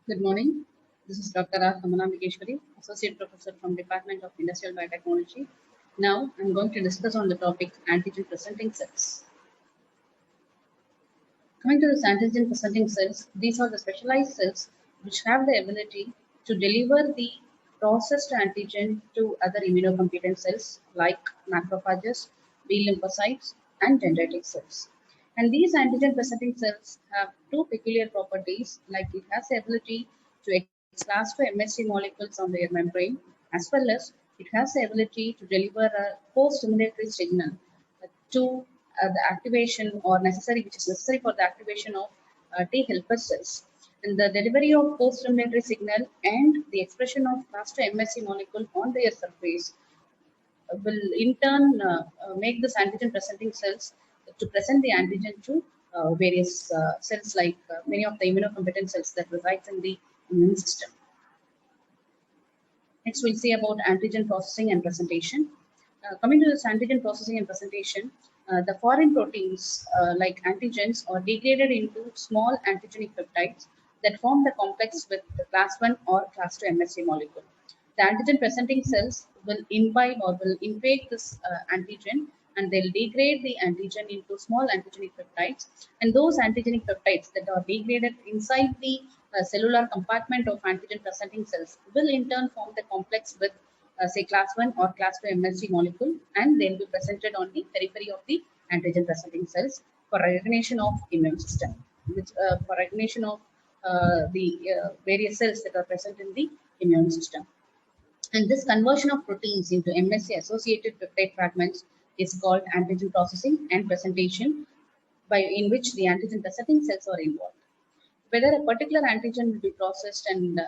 Good morning. This is Dr.R.Kamalambigeswari, Associate Professor from Department of Industrial Biotechnology. Now, I'm going to discuss on the topic antigen presenting cells. Coming to this antigen presenting cells, these are the specialized cells which have the ability to deliver the processed antigen to other immunocompetent cells like macrophages, B lymphocytes, and dendritic cells. And these antigen presenting cells have two peculiar properties, like it has the ability to express class 2 MHC molecules on their membrane, as well as it has the ability to deliver a co-stimulatory signal to the activation or necessary, which is necessary for the activation of T helper cells. And the delivery of co-stimulatory signal and the expression of class 2 MHC molecule on their surface will in turn make this antigen presenting cells to present the antigen to various cells like many of the immunocompetent cells that resides in the immune system. Next, we'll see about antigen processing and presentation. Coming to this antigen processing and presentation, the foreign proteins like antigens are degraded into small antigenic peptides that form the complex with the class 1 or class 2 MHC molecule. The antigen presenting cells will imbibe or will invade this antigen, and they'll degrade the antigen into small antigenic peptides. And those antigenic peptides that are degraded inside the cellular compartment of antigen presenting cells will in turn form the complex with say class 1 or class 2 MHC molecule, and they'll be presented on the periphery of the antigen presenting cells for recognition of immune system, which for recognition of the various cells that are present in the immune system. And this conversion of proteins into MHC associated peptide fragments is called antigen processing and presentation, in which the antigen presenting cells are involved. Whether a particular antigen will be processed and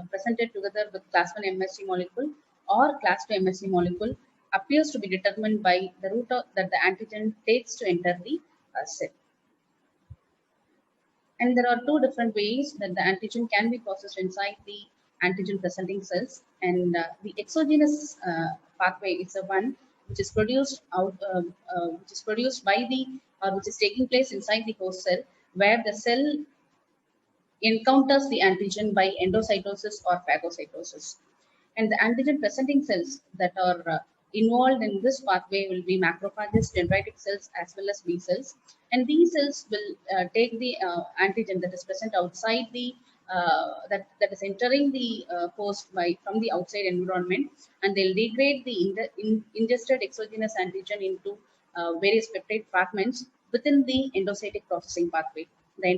presented together with class 1 MHC molecule or class 2 MHC molecule appears to be determined by the route that the antigen takes to enter the cell. And there are two different ways that the antigen can be processed inside the antigen presenting cells. And the exogenous pathway is the one which is produced by the, or which is taking place inside the host cell, where the cell encounters the antigen by endocytosis or phagocytosis. And the antigen presenting cells that are involved in this pathway will be macrophages, dendritic cells, as well as B cells. And these cells will take the antigen that is present outside the that is entering the host from the outside environment, and they'll degrade the ingested exogenous antigen into various peptide fragments within the endocytic processing pathway. The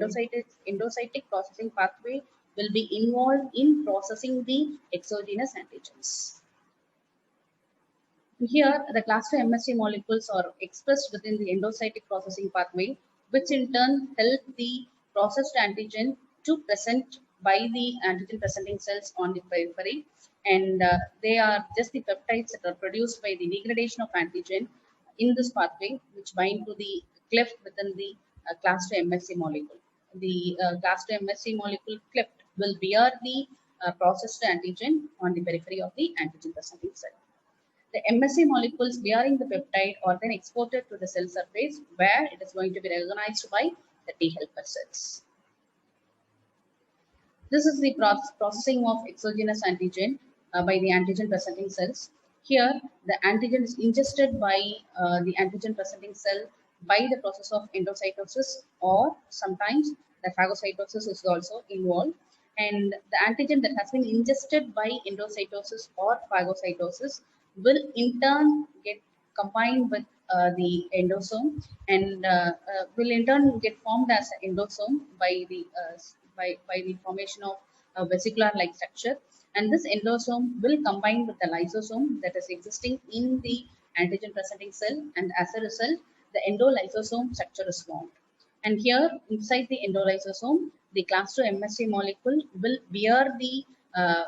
endocytic processing pathway will be involved in processing the exogenous antigens. Here, the class 2 MHC molecules are expressed within the endocytic processing pathway, which in turn help the processed antigen to present by the antigen presenting cells on the periphery. And they are just the peptides that are produced by the degradation of antigen in this pathway, which bind to the cleft within the class 2 MHC molecule. The class 2 MHC molecule cleft will bear the processed antigen on the periphery of the antigen presenting cell. The MHC molecules bearing the peptide are then exported to the cell surface, where it is going to be recognized by the T helper cells. This is the processing of exogenous antigen by the antigen presenting cells. Here, the antigen is ingested by the antigen presenting cell by the process of endocytosis, or sometimes the phagocytosis is also involved. And the antigen that has been ingested by endocytosis or phagocytosis will in turn get combined with the endosome, and will in turn get formed as an endosome by the formation of a vesicular-like structure. And this endosome will combine with the lysosome that is existing in the antigen presenting cell, and as a result, the endolysosome structure is formed. And here, inside the endolysosome, the class 2 MHC molecule will bear the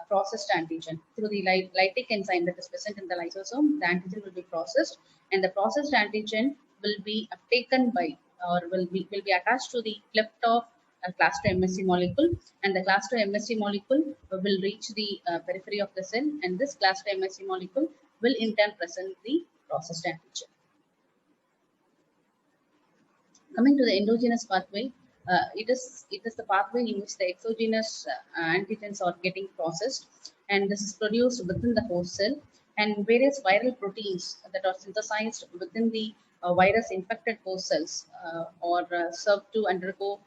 processed antigen through the lytic enzyme that is present in the lysosome. The antigen will be processed, and the processed antigen will be uptaken by, or will be attached to the cleft of a class 2 MHC molecule, and the class 2 MHC molecule will reach the periphery of the cell, and this class 2 MHC molecule will in turn present the processed antigen. Coming to the endogenous pathway, It is the pathway in which the exogenous antigens are getting processed, and this is produced within the host cell, and various viral proteins that are synthesized within the virus infected host cells or served to undergo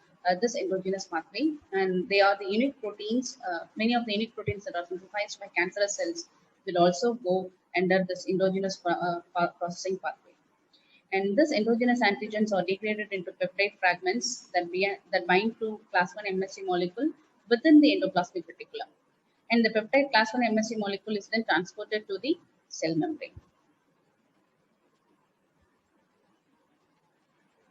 this endogenous pathway, and they are the unique proteins. Many of the unique proteins that are synthesized by cancerous cells will also go under this endogenous processing pathway. And this endogenous antigens are degraded into peptide fragments that bind to class 1 MSC molecule within the endoplasmic reticulum. And the peptide class 1 MSC molecule is then transported to the cell membrane.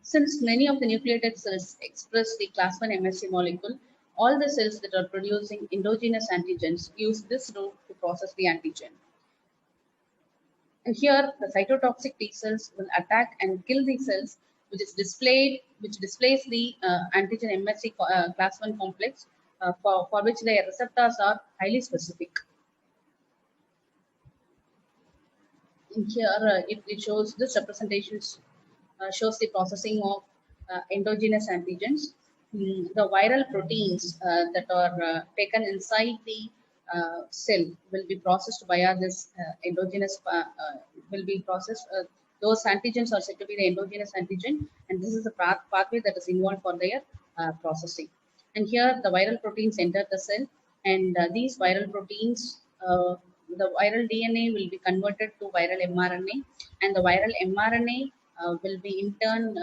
Since many of the nucleated cells express the class 1 MSC molecule, all the cells that are producing endogenous antigens use this route to process the antigen. And here, the cytotoxic T cells will attack and kill the cells, which displays the antigen MSC class 1 complex, for which their receptors are highly specific. In here, it shows this representation shows the processing of endogenous antigens. The viral proteins that are taken inside the cell will be processed via this endogenous, will be processed. Those antigens are said to be the endogenous antigen, and this is the pathway that is involved for their processing. And here, the viral proteins enter the cell, and these viral proteins, the viral DNA will be converted to viral mRNA, and the viral mRNA will be in turn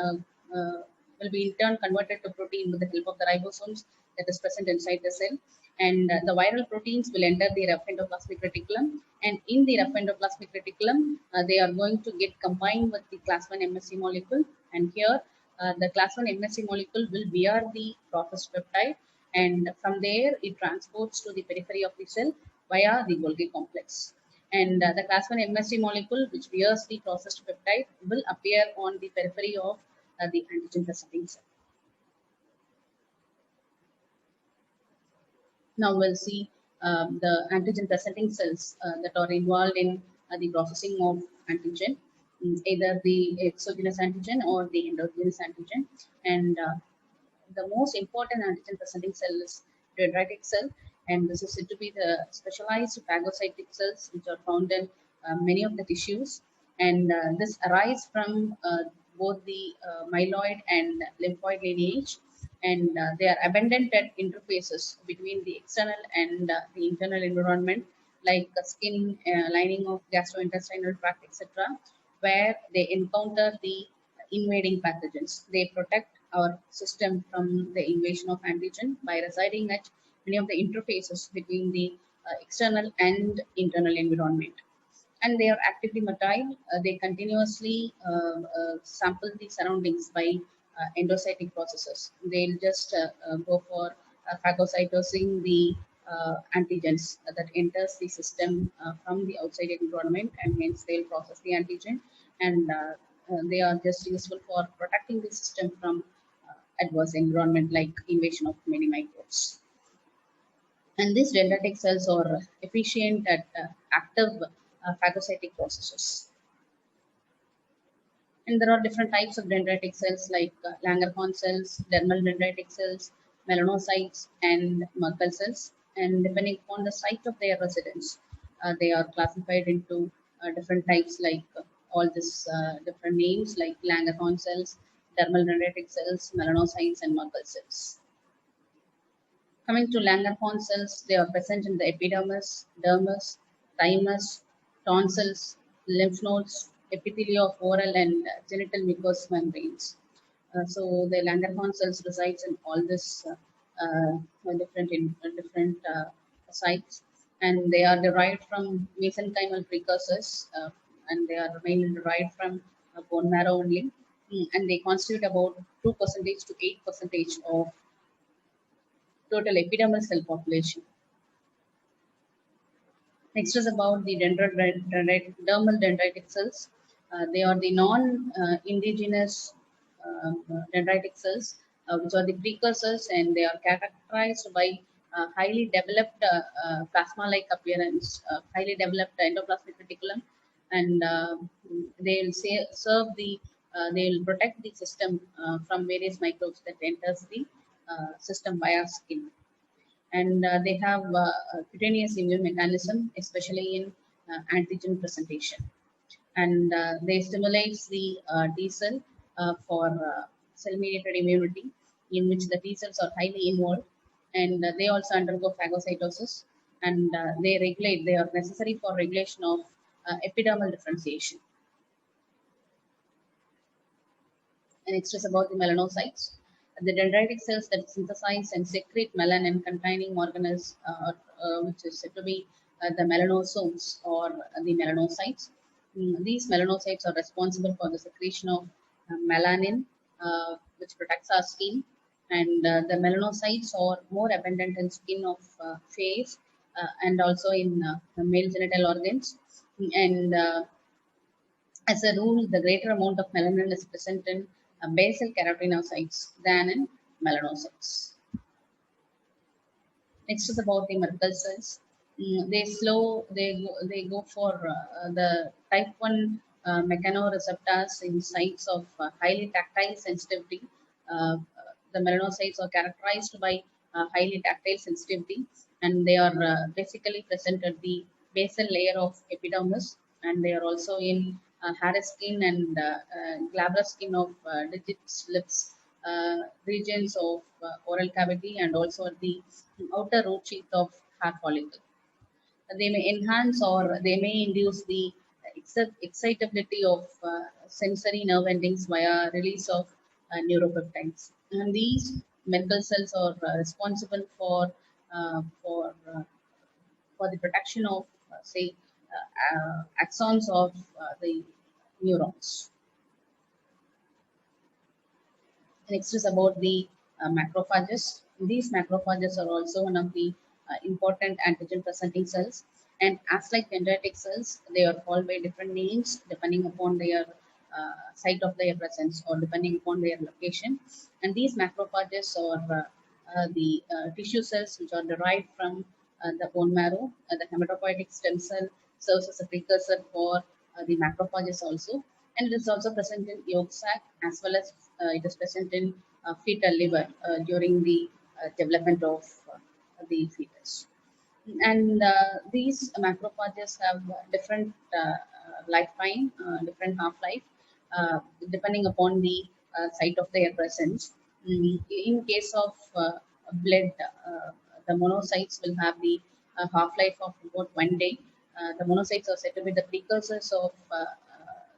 converted to protein with the help of the ribosomes that is present inside the cell. And the viral proteins will enter the rough endoplasmic reticulum, and in the rough endoplasmic reticulum, they are going to get combined with the class 1 MSC molecule. And here, the class 1 MSC molecule will bear the processed peptide, and from there it transports to the periphery of the cell via the Golgi complex. And the class 1 MSC molecule, which bears the processed peptide, will appear on the periphery of the antigen presenting cell. Now we'll see the antigen presenting cells that are involved in the processing of antigen, either the exogenous antigen or the endogenous antigen. And the most important antigen presenting cell is dendritic cell, and this is said to be the specialized phagocytic cells which are found in many of the tissues, and this arises from both the myeloid and lymphoid lineage, and they are abundant at interfaces between the external and the internal environment, like the skin lining of gastrointestinal tract, etc., where they encounter the invading pathogens. They protect our system from the invasion of antigen by residing at many of the interfaces between the external and internal environment. And they are actively motile. They continuously sample the surroundings by endocytic processes. They'll just go for phagocytosing the antigens that enters the system from the outside environment, and hence they'll process the antigen, and they are just useful for protecting the system from adverse environment like invasion of many microbes. And these dendritic cells are efficient at active phagocytic processes. And there are different types of dendritic cells like Langerhans cells, dermal dendritic cells, melanocytes, and Merkel cells. And depending upon the site of their residence, they are classified into different types, like all these different names like Langerhans cells, dermal dendritic cells, melanocytes, and Merkel cells. Coming to Langerhans cells, they are present in the epidermis, dermis, thymus, tonsils, lymph nodes, epithelium of oral and genital mucous membranes. So the Langerhans cells resides in all this different sites, and they are derived from mesenchymal precursors, and they are mainly derived from bone marrow only, and they constitute about 2% to 8% of total epidermal cell population. Next is about the dermal dendritic cells. They are the non-indigenous dendritic cells, which are the precursors, and they are characterized by highly developed plasma-like appearance, highly developed endoplasmic reticulum, and they'll serve the they will protect the system from various microbes that enters the system via skin. And they have a cutaneous immune mechanism, especially in antigen presentation. And they stimulate the T cell for cell-mediated immunity, in which the T cells are highly involved, and they also undergo phagocytosis, and they are necessary for regulation of epidermal differentiation. And next is about the melanocytes. The dendritic cells that synthesize and secrete melanin containing organelles, which is said to be the melanosomes or the melanocytes. These melanocytes are responsible for the secretion of melanin, which protects our skin. And the melanocytes are more abundant in skin of face and also in male genital organs. And as a rule, the greater amount of melanin is present in basal keratinocytes than in melanocytes. Next is about the Merkel cells. They go for the type 1 mechanoreceptors in sites of highly tactile sensitivity. The melanocytes are characterized by highly tactile sensitivity, and they are basically present at the basal layer of epidermis, and they are also in hair skin and glabrous skin of digits, lips, regions of oral cavity, and also at the outer root sheath of hair follicle. They may enhance or they may induce the excitability of sensory nerve endings via release of neuropeptides. And these Merkel cells are responsible for for the protection of, say, axons of the neurons. Next is about the macrophages. These macrophages are also one of the important antigen presenting cells. And as like dendritic cells, they are called by different names depending upon their site of their presence or depending upon their location. And these macrophages are the tissue cells which are derived from the bone marrow. The hematopoietic stem cell serves as a precursor for the macrophages also. And it is also present in yolk sac as well as it is present in fetal liver during the development of the fetus. And these macrophages have different lifetime, different half-life, depending upon the site of their presence. In case of blood, the monocytes will have the half-life of about 1 day. The monocytes are said to be the precursors of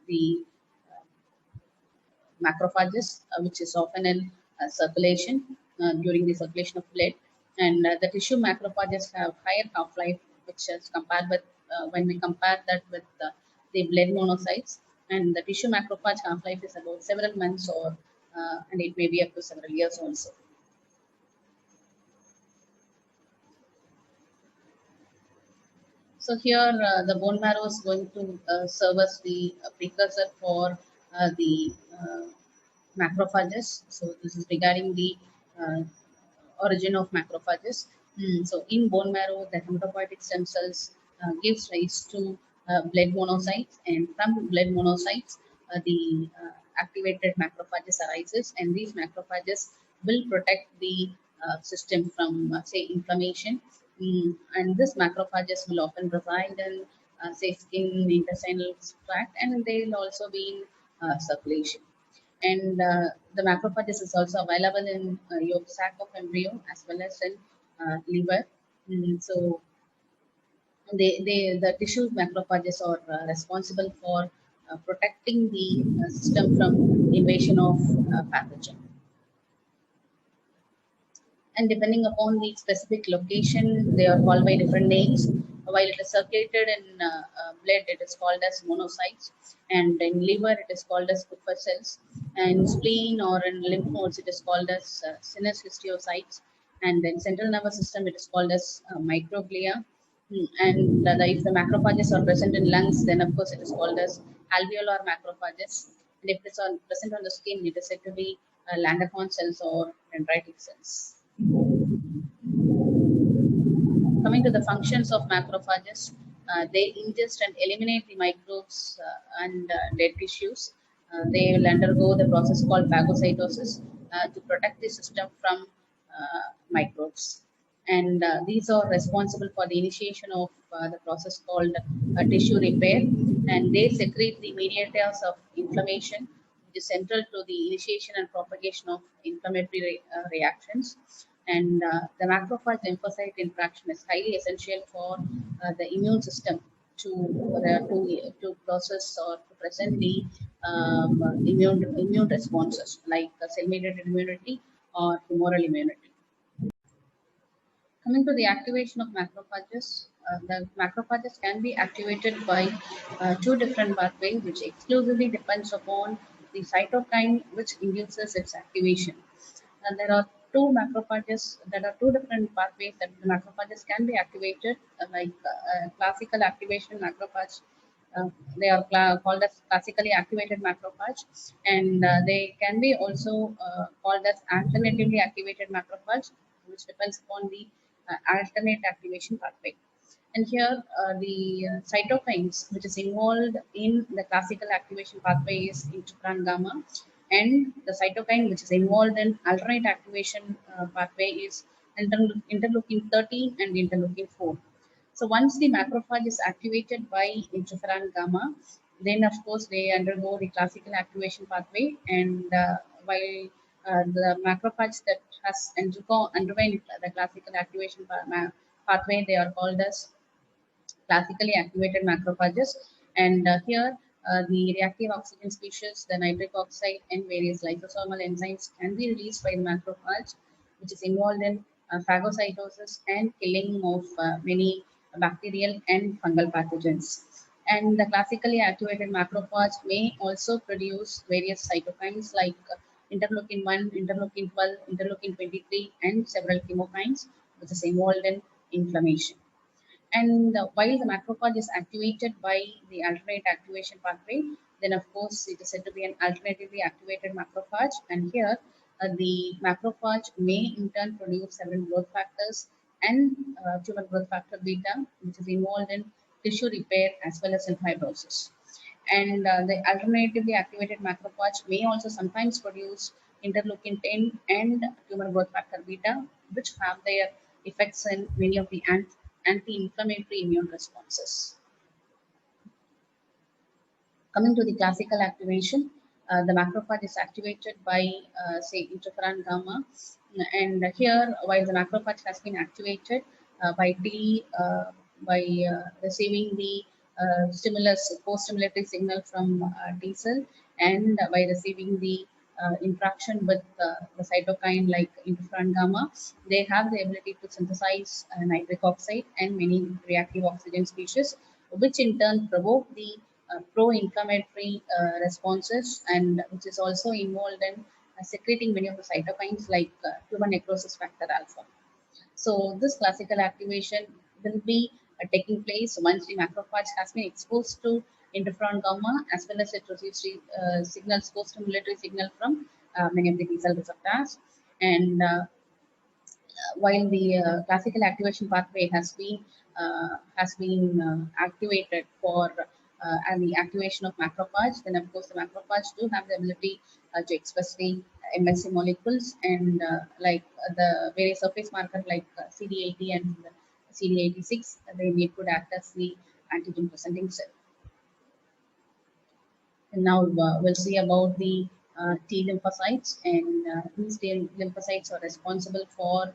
the macrophages, which is often in circulation during the circulation of blood. And the tissue macrophages have higher half-life, which is compared with when we compare that with the blood monocytes. And the tissue macrophage half-life is about several months, or and it may be up to several years also. So here the bone marrow is going to serve as the precursor for the macrophages. So this is regarding the origin of macrophages. So in bone marrow, the hematopoietic stem cells gives rise to blood monocytes, and from blood monocytes, the activated macrophages arises, and these macrophages will protect the system from, say, inflammation. And this macrophages will often reside in, say, skin, intestinal tract, and they will also be in circulation. And the macrophages is also available in yolk sac of embryo as well as in liver. So the tissue macrophages are responsible for protecting the system from invasion of pathogen. And depending upon the specific location, they are called by different names. While it is circulated in blood, it is called as monocytes, and in liver, it is called as Kupffer cells, and in spleen or in lymph nodes, it is called as synous histiocytes, and in central nervous system, it is called as microglia. And if the macrophages are present in lungs, then of course it is called as alveolar macrophages. And if it is present on the skin, it is said to be Langerhans cells or dendritic cells. Coming to the functions of macrophages, they ingest and eliminate the microbes and dead tissues. They will undergo the process called phagocytosis to protect the system from microbes. And these are responsible for the initiation of the process called tissue repair, and they secrete the mediators of inflammation, which is central to the initiation and propagation of inflammatory reactions. And the macrophage lymphocyte interaction is highly essential for the immune system to process or to present the immune responses like cell-mediated immunity or humoral immunity. Coming to the activation of macrophages, the macrophages can be activated by two different pathways, which exclusively depends upon the cytokine which induces its activation. And there are two macrophages, there are two different pathways that the macrophages can be activated, classical activation macrophage. They are called as classically activated macrophage, and they can be also called as alternatively activated macrophage, which depends upon the alternate activation pathway. And here, the cytokines which is involved in the classical activation pathway is interferon gamma, and the cytokine which is involved in alternate activation pathway is interleukin 13 and interleukin 4. So once the macrophage is activated by interferon gamma, then of course they undergo the classical activation pathway, and while the macrophage that has underwent the classical activation pathway, they are called as classically activated macrophages. And here, the reactive oxygen species, the nitric oxide, and various lysosomal enzymes can be released by the macrophage, which is involved in phagocytosis and killing of many bacterial and fungal pathogens. And the classically activated macrophage may also produce various cytokines like interleukin 1, interleukin 12, interleukin 23, and several chemokines, which is involved in inflammation. And while the macrophage is activated by the alternate activation pathway, then of course it is said to be an alternatively activated macrophage. And here, the macrophage may in turn produce several growth factors and tumor growth factor beta, which is involved in tissue repair as well as in fibrosis. And the alternatively activated macrophage may also sometimes produce interleukin 10 and tumor growth factor beta, which have their effects in many of the anti-inflammatory immune responses. Coming to the classical activation, the macrophage is activated by, say, interferon gamma. And here, while the macrophage has been activated by receiving the stimulus, co-stimulatory signal from T cell, and by receiving the interaction with the cytokine like interferon gamma, they have the ability to synthesize nitric oxide and many reactive oxygen species, which in turn provoke the pro-inflammatory responses, and which is also involved in secreting many of the cytokines like tumor necrosis factor alpha. So this classical activation will be taking place once the macrophage has been exposed to interferon gamma, as well as it receives signals, co-stimulatory signal from many of the B cell receptors. And while the classical activation pathway has been activated for and the activation of macrophage, then of course the macrophage do have the ability to express the MSC molecules, and the various surface markers like CD80 and CD86, they could act as the antigen presenting cell. And now we'll see about the T lymphocytes, and these T lymphocytes are responsible for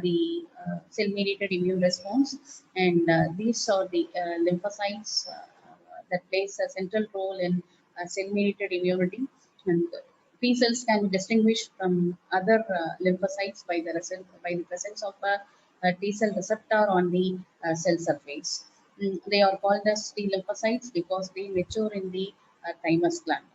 the cell-mediated immune response, and these are the lymphocytes that plays a central role in cell-mediated immunity. And T cells can be distinguished from other lymphocytes by the presence of a T cell receptor on the cell surface. They are called as T lymphocytes because they mature in the thymus gland.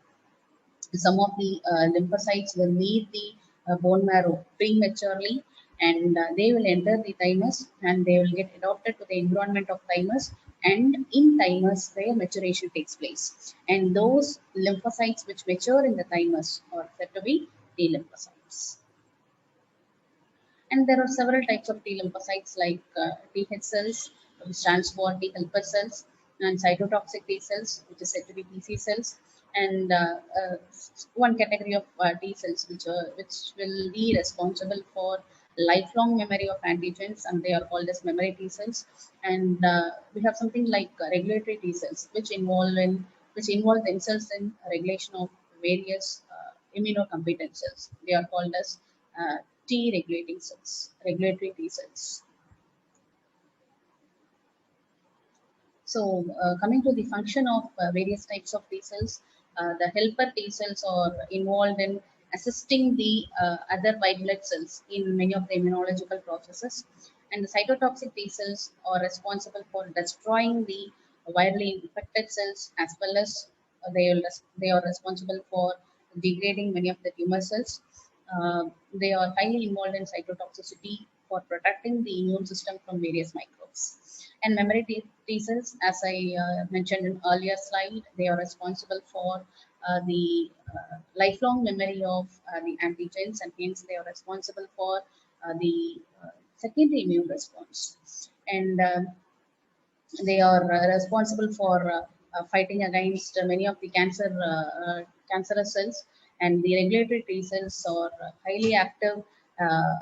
Some of the lymphocytes will leave the bone marrow prematurely, and they will enter the thymus, and they will get adopted to the environment of thymus, and in thymus their maturation takes place, and those lymphocytes which mature in the thymus are said to be T lymphocytes. And there are several types of T lymphocytes like Th cells, which stands for T helper cells, and cytotoxic T cells, which is said to be TC cells, and one category of T cells which will be responsible for lifelong memory of antigens, and they are called as memory T cells. And we have something like regulatory T cells, which involve themselves in regulation of various immunocompetent cells. They are called as T regulating cells, regulatory T cells. So, coming to the function of various types of T cells, the helper T cells are involved in assisting the other white blood cells in many of the immunological processes. And the cytotoxic T cells are responsible for destroying the virally infected cells, as well as they are responsible for degrading many of the tumor cells. They are highly involved in cytotoxicity for protecting the immune system from various microbes. And memory T cells, as I mentioned in earlier slide, they are responsible for the lifelong memory of the antigens, and hence they are responsible for the secondary immune response. And they are responsible for fighting against many of the cancerous cells, and the regulatory T cells are highly active.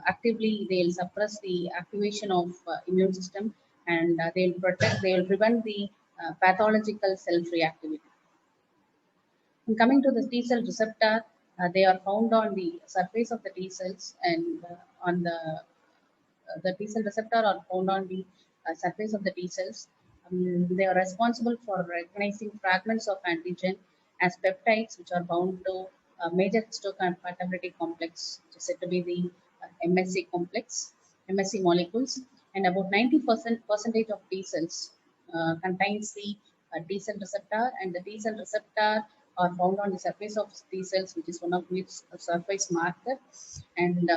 Actively, they will suppress the activation of immune system, and they will prevent the pathological self-reactivity. And coming to the T cell receptor, they are found on the surface of the T cells, and on the T cell receptor are found on the surface of the T cells. They are responsible for recognizing fragments of antigen as peptides, which are bound to a major histocompatibility complex, which is said to be the MSC complex, MSC molecules. And about 90% percentage of T cells contains the T cell receptor, and the T cell receptor are found on the surface of T cells, which is one of its surface marker. And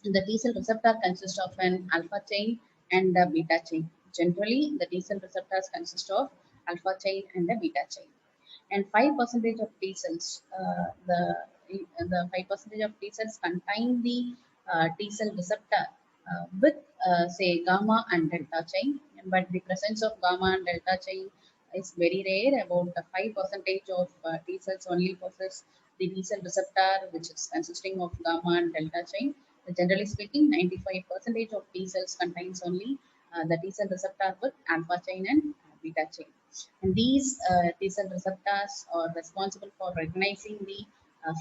the T cell receptor consists of an alpha chain and a beta chain. Generally, the T cell receptors consist of alpha chain and a beta chain. And 5% of T cells, the 5% of T cells contain the T cell receptor with say gamma and delta chain, but the presence of gamma and delta chain is very rare. About 5% of T cells only possess the T cell receptor, which is consisting of gamma and delta chain. Generally speaking, 95% of T cells contains only the T cell receptor with alpha chain and beta chain. And these T cell receptors are responsible for recognizing the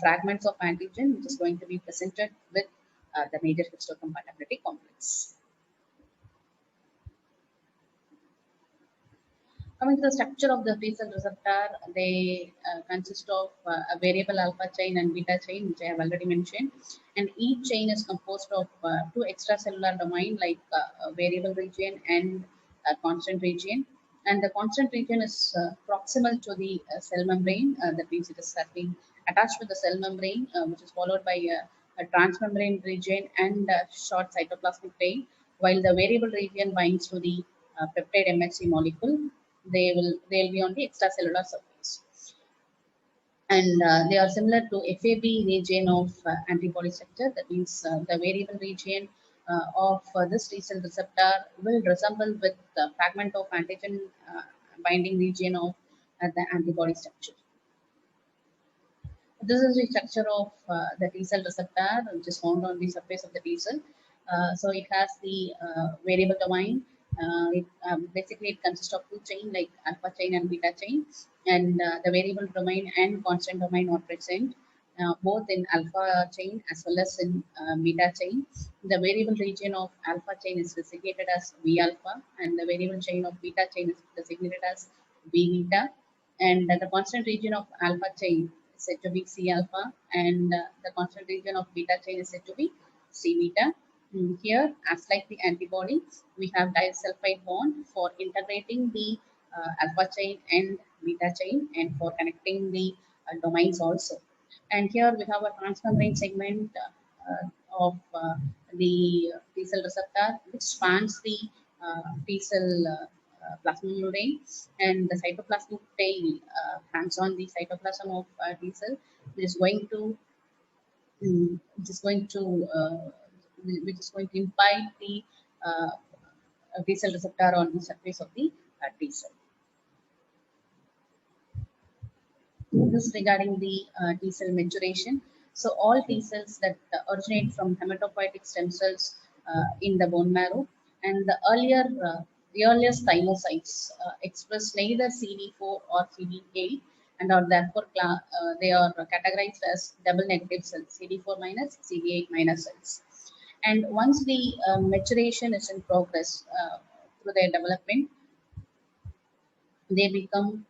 fragments of antigen, which is going to be presented with the major histocompatibility complex. Coming to the structure of the T cell receptor, they consist of a variable alpha chain and beta chain, which I have already mentioned. And each chain is composed of two extracellular domain, like a variable region and a constant region. And the constant region is proximal to the cell membrane. That means it is being attached to the cell membrane, which is followed by a transmembrane region and a short cytoplasmic tail, while the variable region binds to the peptide MHC molecule. They'll be on the extracellular surface, and they are similar to FAB region of antibody structure. That means the variable region of this T cell receptor will resemble with the fragment of antigen binding region of the antibody structure. This is the structure of the T cell receptor, which is found on the surface of the T cell. So it has the variable domain. Basically, it consists of two chain, like alpha chain and beta chain, and the variable domain and constant domain are present both in alpha chain as well as in beta chain. The variable region of alpha chain is designated as V alpha, and the variable chain of beta chain is designated as V beta. And the constant region of alpha chain is said to be C alpha, and the constant region of beta chain is said to be C beta. Here, as like the antibody, we have disulfide bond for integrating the alpha chain and beta chain, and for connecting the domains also. And here we have a transmembrane segment of the T cell receptor, which spans the T cell plasma membrane, and the cytoplasmic tail hangs on the cytoplasm of T cell, which is going to which is going to impede the T cell receptor on the surface of the T cell. This regarding the T cell maturation. So all T cells that originate from hematopoietic stem cells in the bone marrow, and the earliest thymocytes express neither CD4 or CD8, and are therefore they are categorized as double negative cells, CD4 minus, CD8 minus cells. And once the maturation is in progress through their development, they become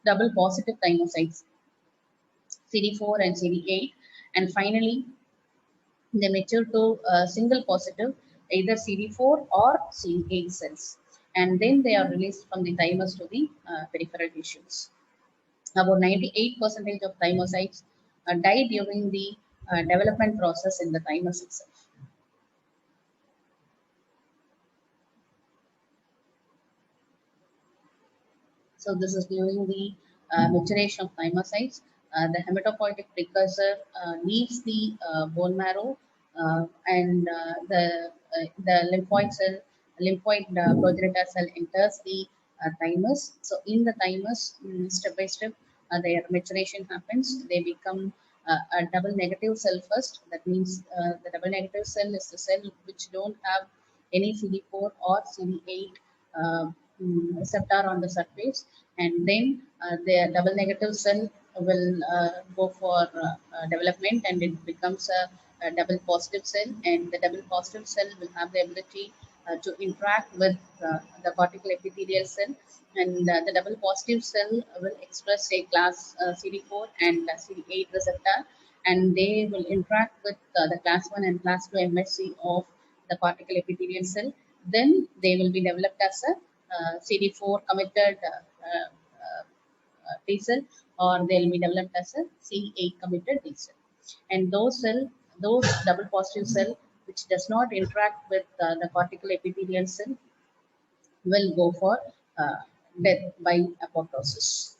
double positive thymocytes, CD4 and CD8, and finally they mature to single positive, either CD4 or CD8 cells, and then they are released from the thymus to the peripheral tissues. About 98% of thymocytes die during the development process in the thymus itself. So this is during the maturation of thymocytes. The hematopoietic precursor leaves the bone marrow, and the lymphoid progenitor cell enters the thymus. So in the thymus, step by step, their maturation happens. They become a double negative cell first. That means the double negative cell is the cell which don't have any CD4 or CD8 uh, receptor on the surface, and then the double negative cell will go for development, and it becomes a double positive cell, and the double positive cell will have the ability to interact with the cortical epithelial cell, and the double positive cell will express a class CD4 and CD8 receptor, and they will interact with the class 1 and class 2 MSC of the cortical epithelial cell. Then they will be developed as a CD4 committed T cell, or they'll be developed as a CD8 committed T cell. And those double positive cell which does not interact with the cortical epithelial cell will go for uh, death by apoptosis.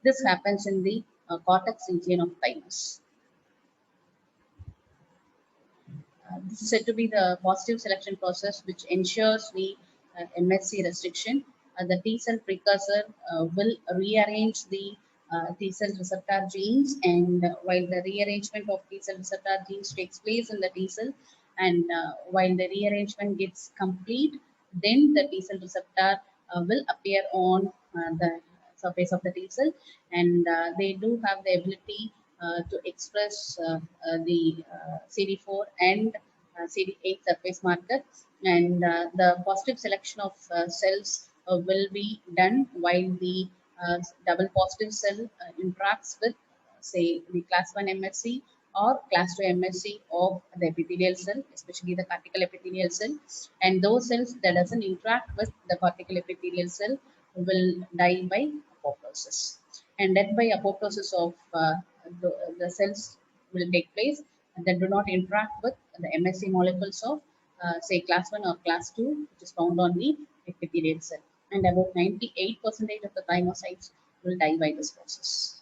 This happens in the cortex region of thymus. This is said to be the positive selection process which ensures the MSC restriction. The T cell precursor will rearrange the T cell receptor genes, and while the rearrangement of T cell receptor genes takes place in the T cell, and while the rearrangement gets complete, then the T cell receptor will appear on the surface of the T cell, and they do have the ability to express the CD4 and CD8 surface marker, and the positive selection of cells will be done while the double positive cell interacts with, say, the class 1 MSC or class 2 MSC of the epithelial cell, especially the cortical epithelial cell, and those cells that doesn't interact with the cortical epithelial cell will die by apoptosis. And death by apoptosis of the cells will take place that do not interact with the MSC molecules of, say, class 1 or class 2, which is found on the epithelial cell. And about 98% of the thymocytes will die by this process.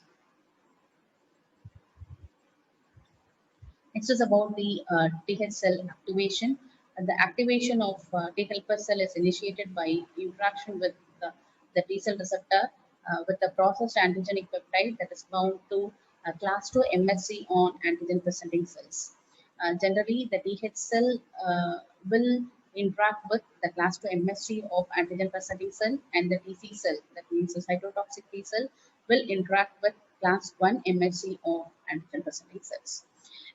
Next is about the T cell activation. The activation of T helper cell is initiated by interaction with the T cell receptor with the processed antigenic peptide that is bound to class 2 MSC on antigen presenting cells. Generally, the T cell will interact with the class 2 MSC of antigen presenting cell, and the TC cell, that means the cytotoxic T cell, will interact with class 1 MSC of antigen presenting cells.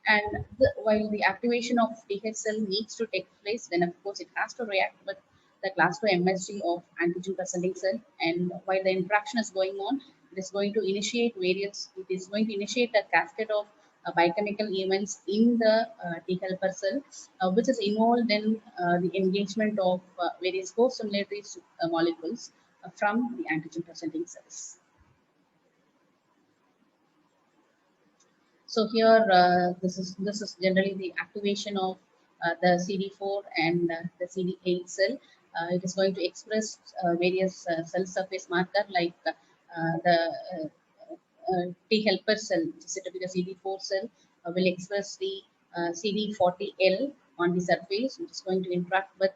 And while the activation of TH cell needs to take place, then of course it has to react with the class 2 MSG of antigen presenting cell. And while the interaction is going on, it is going to initiate a cascade of biochemical events in the T helper cell, which is involved in the engagement of various co-stimulatory molecules from the antigen presenting cells. So here, this is generally the activation of the CD4 and the CD8 cell. It is going to express various cell surface marker like the T helper cell, which is said to be the CD4 cell, will express the CD40L on the surface, which is going to interact with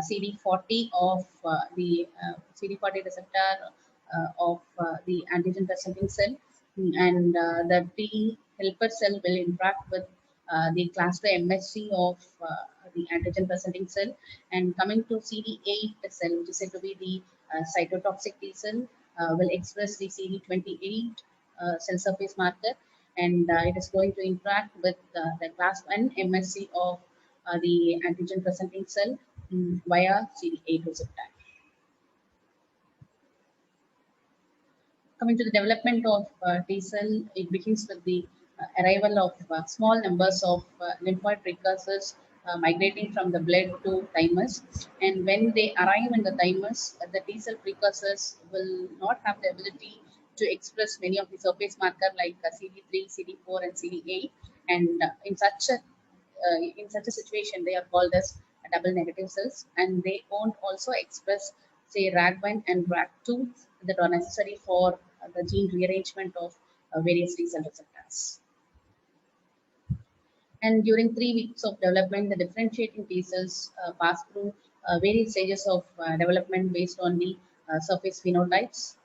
CD40 of the CD40 receptor of the antigen presenting cell, and the T helper cell will interact with the class 2 MSC of the antigen presenting cell. And coming to CD8 cell, which is said to be the cytotoxic T cell, will express the CD28 cell surface marker, and it is going to interact with the class 1 MSC of the antigen presenting cell via CD8 receptor. Coming to the development of T cell, it begins with the arrival of small numbers of lymphoid precursors migrating from the blood to thymus. And when they arrive in the thymus, the T cell precursors will not have the ability to express many of the surface markers like CD3, CD4, and CD8. And in such a situation, they are called as double negative cells, and they won't also express, say, RAG1 and RAG2 that are necessary for the gene rearrangement of various T cell receptors. And during 3 weeks of development, the differentiating T cells pass through various stages of development based on the surface phenotypes.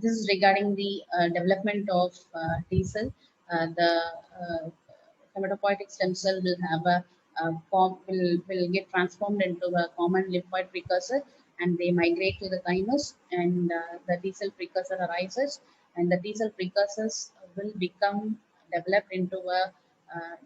This is regarding the development of T cell. The hematopoietic stem cell will have will get transformed into a common lymphoid precursor, and they migrate to the thymus, and the T cell precursor arises, and the T cell precursors will become developed into a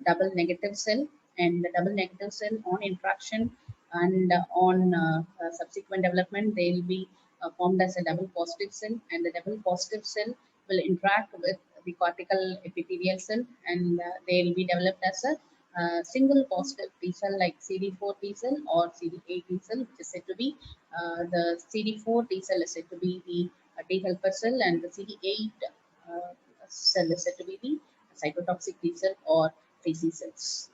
double negative cell, and the double negative cell on interaction and on subsequent development, they will be formed as a double positive cell, and the double positive cell will interact with the cortical epithelial cell, and they will be developed as a single positive T cell like CD4 T cell or CD8 T cell, which is said to be the CD4 T cell is said to be the T helper cell, and the CD8 cell is said to be the cytotoxic T cell or 3C cells.